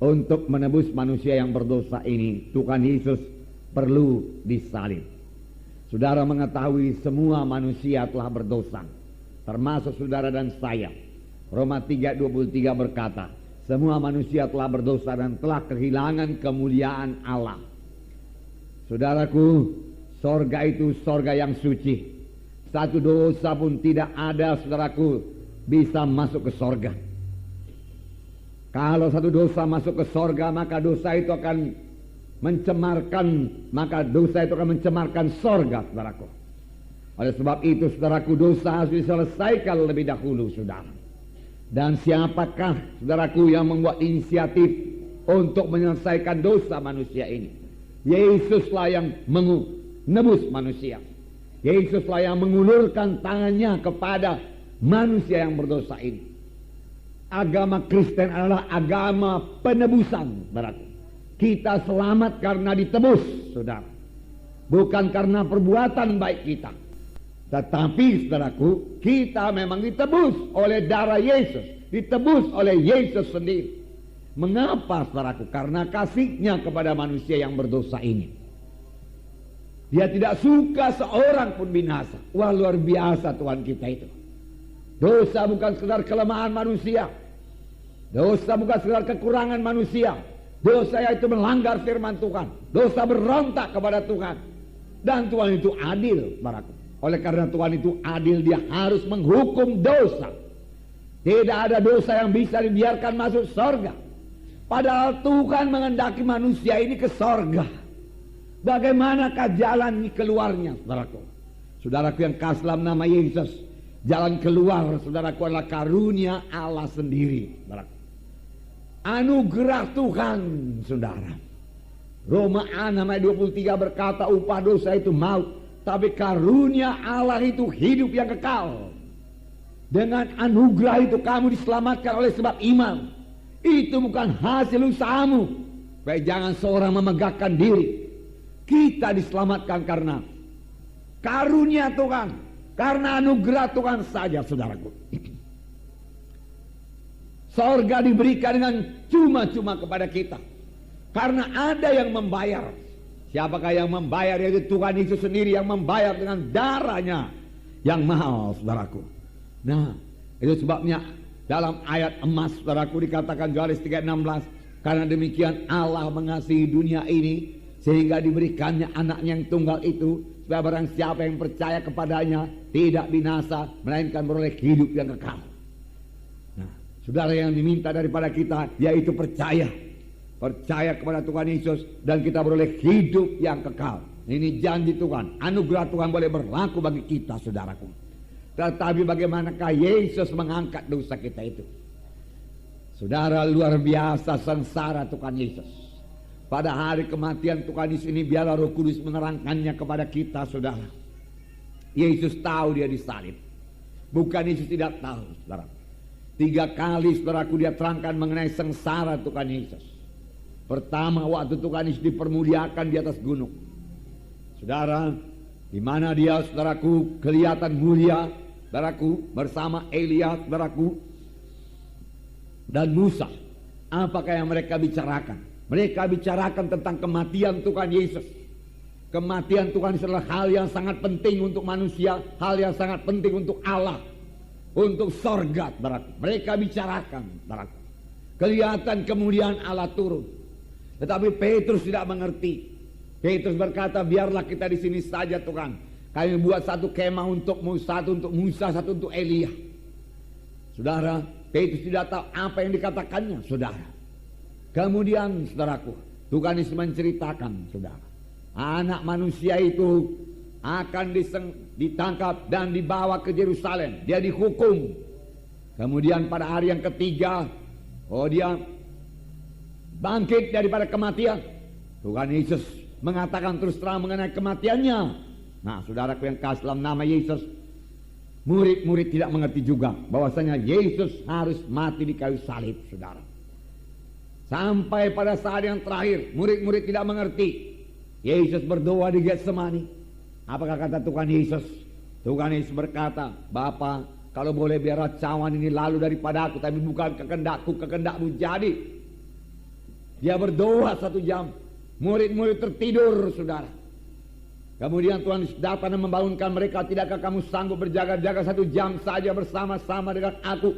untuk menebus manusia yang berdosa ini, Tuhan Yesus perlu disalib. Saudara mengetahui semua manusia telah berdosa, termasuk saudara dan saya. Roma 3:23 berkata, semua manusia telah berdosa dan telah kehilangan kemuliaan Allah. Saudaraku, sorga itu sorga yang suci. Satu dosa pun tidak ada, saudaraku, bisa masuk ke sorga. Kalau satu dosa masuk ke sorga, maka dosa itu akan mencemarkan sorga, saudaraku. Oleh sebab itu, saudaraku, dosa harus diselesaikan lebih dahulu, saudara. Dan siapakah, saudaraku, yang membuat inisiatif untuk menyelesaikan dosa manusia ini? Yesuslah yang menebus manusia. Yesuslah yang mengulurkan tangannya kepada manusia yang berdosa ini. Agama Kristen adalah agama penebusan, saudaraku. Kita selamat karena ditebus, saudara. Bukan karena perbuatan baik kita. Tetapi, saudaraku, kita memang ditebus oleh darah Yesus. Ditebus oleh Yesus sendiri. Mengapa, saudaraku? Karena kasihnya kepada manusia yang berdosa ini. Dia tidak suka seorang pun binasa. Wah, luar biasa Tuhan kita itu. Dosa bukan sekedar kelemahan manusia. Dosa bukan sekedar kekurangan manusia. Dosa yaitu melanggar firman Tuhan. Dosa berontak kepada Tuhan. Dan Tuhan itu adil, saudaraku. Oleh karena Tuhan itu adil, dia harus menghukum dosa. Tidak ada dosa yang bisa dibiarkan masuk sorga. Padahal Tuhan menghendaki manusia ini ke sorga. Bagaimanakah jalan keluarnya, saudaraku? Saudaraku yang kasih dalam nama Yesus, jalan keluar, saudaraku, adalah karunia Allah sendiri, saudaraku. Anugerah Tuhan, saudara. Roma 6:23 berkata, upah dosa itu maut, tapi karunia Allah itu hidup yang kekal. Dengan anugerah itu kamu diselamatkan oleh sebab iman. Itu bukan hasil usahamu. Baik, jangan seorang memegahkan diri. Kita diselamatkan karena karunia Tuhan, karena anugerah Tuhan saja, saudaraku. Sorga diberikan dengan cuma-cuma kepada kita, karena ada yang membayar. Siapakah yang membayar? Yaitu Tuhan Yesus sendiri yang membayar dengan darahnya yang mahal, saudaraku. Nah, itu sebabnya dalam ayat emas, saudaraku, dikatakan Yohanes 3:16, karena demikian Allah mengasihi dunia ini sehingga diberikannya anaknya yang tunggal itu, supaya barang siapa yang percaya kepadanya tidak binasa, melainkan beroleh hidup yang kekal. Nah, saudara, yang diminta daripada kita yaitu percaya kepada Tuhan Yesus, dan kita beroleh hidup yang kekal. Ini janji Tuhan, anugerah Tuhan boleh berlaku bagi kita, saudaraku. Tetapi bagaimanakah Yesus mengangkat dosa kita itu? Saudara, luar biasa sengsara Tuhan Yesus. Pada hari kematian Tuhan Yesus ini, biarlah Roh Kudus menerangkannya kepada kita, saudara. Yesus tahu dia disalib. Bukan Yesus tidak tahu, saudara. 3 kali, saudaraku, dia terangkan mengenai sengsara Tuhan Yesus. Pertama, waktu Tuhan Yesus dipermuliakan di atas gunung. Saudara, di mana dia, saudaraku, kelihatan mulia, saudaraku, bersama Elia, saudaraku, dan Musa. Apakah yang mereka bicarakan? Mereka bicarakan tentang kematian Tuhan Yesus. Kematian Tuhan Yesus adalah hal yang sangat penting untuk manusia, hal yang sangat penting untuk Allah, untuk sorga, saudaraku. Mereka bicarakan, saudaraku. Kelihatan kemuliaan Allah turun. Tetapi Petrus tidak mengerti. Petrus berkata, biarlah kita di sini saja, Tuhan. Kami buat satu kemah untukmu, satu untuk Musa, satu untuk Elia. Saudara, Petrus tidak tahu apa yang dikatakannya, saudara. Kemudian, saudaraku, Tuhan Yesus menceritakan, saudara, anak manusia itu akan ditangkap dan dibawa ke Yerusalem. Dia dihukum. Kemudian pada hari yang ketiga, dia bangkit daripada kematian. Tuhan Yesus mengatakan terus terang mengenai kematiannya. Nah, saudaraku yang kasih dalam nama Yesus, murid-murid tidak mengerti juga bahwasanya Yesus harus mati di kayu salib, saudara. Sampai pada saat yang terakhir, murid-murid tidak mengerti. Yesus berdoa di Getsemani. Apakah kata Tuhan Yesus? Tuhan Yesus berkata, Bapa, kalau boleh biarlah cawan ini lalu daripada aku, tapi bukan kehendakku, kehendakmu jadi. Dia berdoa 1 jam. Murid-murid tertidur, saudara. Kemudian Tuhan Yesus datang dan membangunkan mereka. Tidakkah kamu sanggup berjaga-jaga 1 jam saja bersama-sama dengan aku?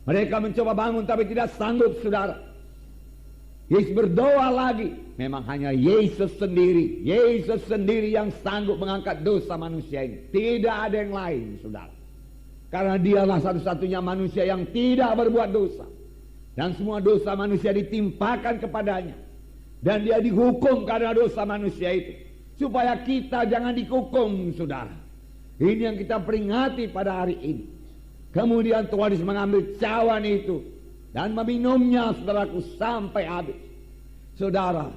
Mereka mencoba bangun tapi tidak sanggup, saudara. Yesus berdoa lagi. Memang hanya Yesus sendiri yang sanggup mengangkat dosa manusia ini. Tidak ada yang lain, saudara. Karena dialah satu-satunya manusia yang tidak berbuat dosa. Dan semua dosa manusia ditimpakan kepadanya. Dan dia dihukum karena dosa manusia itu. Supaya kita jangan dihukum, saudara. Ini yang kita peringati pada hari ini. Kemudian Tuhan Yesus mengambil cawan itu dan meminumnya, saudaraku, sampai habis. Saudara,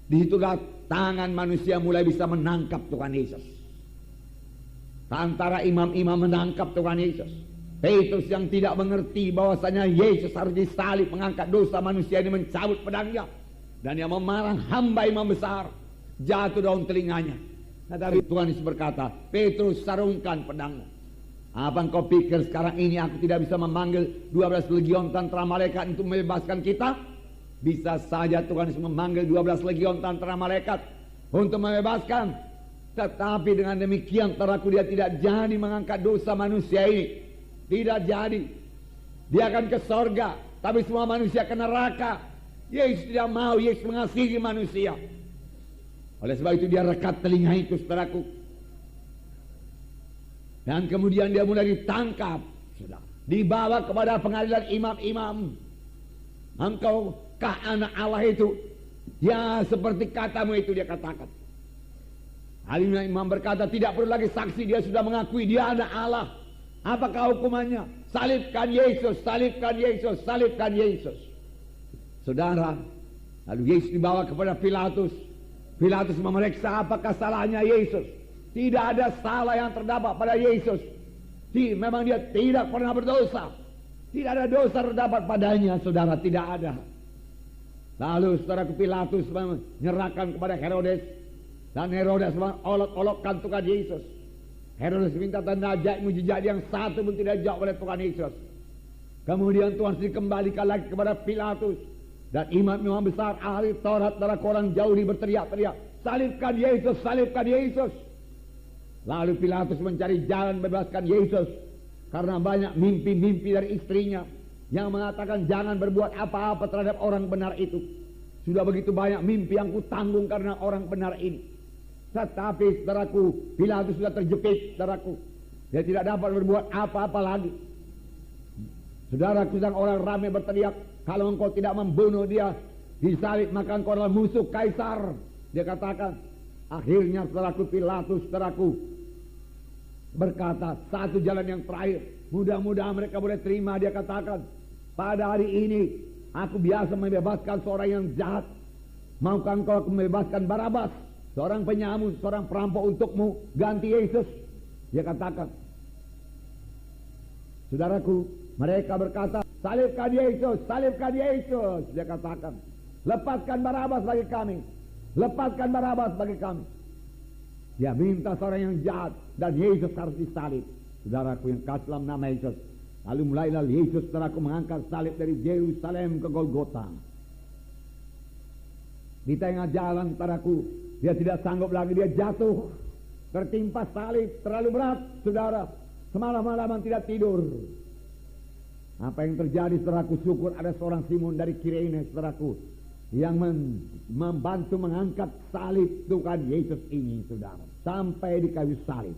disitulah tangan manusia mulai bisa menangkap Tuhan Yesus. Antara imam-imam menangkap Tuhan Yesus. Petrus yang tidak mengerti bahwasanya Yesus harus disalib mengangkat dosa manusia ini, mencabut pedangnya. Dan dia memarah hamba imam besar. Jatuh daun telinganya. Tetapi Tuhan Yesus berkata, Petrus, sarungkan pedangmu. Apa engkau pikir sekarang ini aku tidak bisa memanggil 12 legion tentara malaikat untuk membebaskan kita? Bisa saja Tuhan Yesus memanggil 12 legion tentara malaikat untuk membebaskan. Tetapi dengan demikian, saudaraku, dia tidak jadi mengangkat dosa manusia ini. Tidak jadi. Dia akan ke sorga, tapi semua manusia ke neraka. Yesus tidak mau. Yesus mengasihi manusia. Oleh sebab itu dia rekat telinga itu, saudaraku. Dan kemudian dia mulai ditangkap, sudah dibawa kepada pengadilan imam-imam. Engkaukah anak Allah itu? Ya, seperti katamu itu, dia katakan. Alimnya imam berkata, tidak perlu lagi saksi, dia sudah mengakui dia anak Allah. Apakah hukumannya? Salibkan Yesus, salibkan Yesus, salibkan Yesus. Saudara, lalu Yesus dibawa kepada Pilatus. Pilatus memeriksa apakah salahnya Yesus. Tidak ada salah yang terdapat pada Yesus. Memang dia tidak pernah berdosa. Tidak ada dosa terdapat padanya, saudara, tidak ada. Lalu saudara Pilatus menyerahkan kepada Herodes. Dan Herodes olok-olokkan Tuhan Yesus. Herodes minta tanda ajaib mujizat yang satu pun tidak jawab oleh Tuhan Yesus. Kemudian Tuhan dikembalikan lagi kepada Pilatus. Dan imam-imam besar, ahli Taurat, dari orang jauh berteriak-teriak, salibkan Yesus, salibkan Yesus. Lalu Pilatus mencari jalan bebaskan Yesus. Karena banyak mimpi-mimpi dari istrinya yang mengatakan jangan berbuat apa-apa terhadap orang benar itu. Sudah begitu banyak mimpi yang kutanggung karena orang benar ini. Tetapi saudaraku, Pilatus sudah terjepit, saudaraku. Dia tidak dapat berbuat apa-apa lagi. Saudaraku, sedang orang ramai berteriak, kalau engkau tidak membunuh dia disalib, maka engkau adalah musuh kaisar. Dia katakan. Akhirnya saudaraku, Pilatus, saudaraku, berkata satu jalan yang terakhir. Mudah-mudahan mereka boleh terima. Dia katakan, pada hari ini aku biasa membebaskan seorang yang jahat. Maukah engkau membebaskan Barabas, seorang penyamun, seorang perampok untukmu, ganti Yesus? Dia katakan. Saudaraku, mereka berkata, salibkan Yesus, salibkan Yesus. Dia katakan, lepaskan Barabas bagi kami, lepaskan Barabas bagi kami. Dia minta seorang yang jahat dan Yesus harus disalib. Saudaraku yang kasih dalam nama Yesus. Lalu mulailah Yesus, saudaraku, mengangkat salib dari Yerusalem ke Golgota. Di tengah jalan, saudaraku, dia tidak sanggup lagi, dia jatuh, tertimpa salib, terlalu berat, saudara. Semalam-malaman tidak tidur. Apa yang terjadi, saudaraku? Syukur ada seorang Simon dari Kirene, saudaraku, yang membantu mengangkat salib Tuhan Yesus ini, saudara, sampai di kayu salib.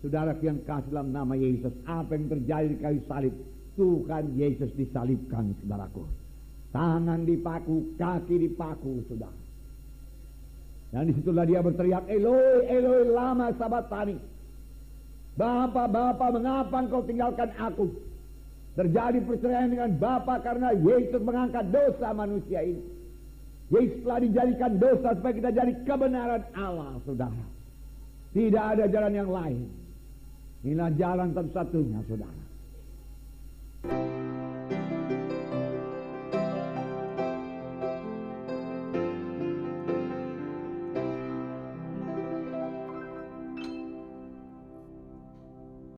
Saudara yang kasih dalam nama Yesus, apa yang terjadi di kayu salib? Tuhan Yesus disalibkan, saudaraku. Tangan dipaku, kaki dipaku, saudara. Dan disitulah dia berteriak, Eloi, Eloi, lama sabatani. Bapa, Bapa, mengapa engkau tinggalkan aku? Terjadi perceraian dengan Bapa karena Yesus mengangkat dosa manusia ini. Yesus telah dijadikan dosa supaya kita jadi kebenaran Allah, saudara. Tidak ada jalan yang lain. Inilah jalan satu-satunya, saudara.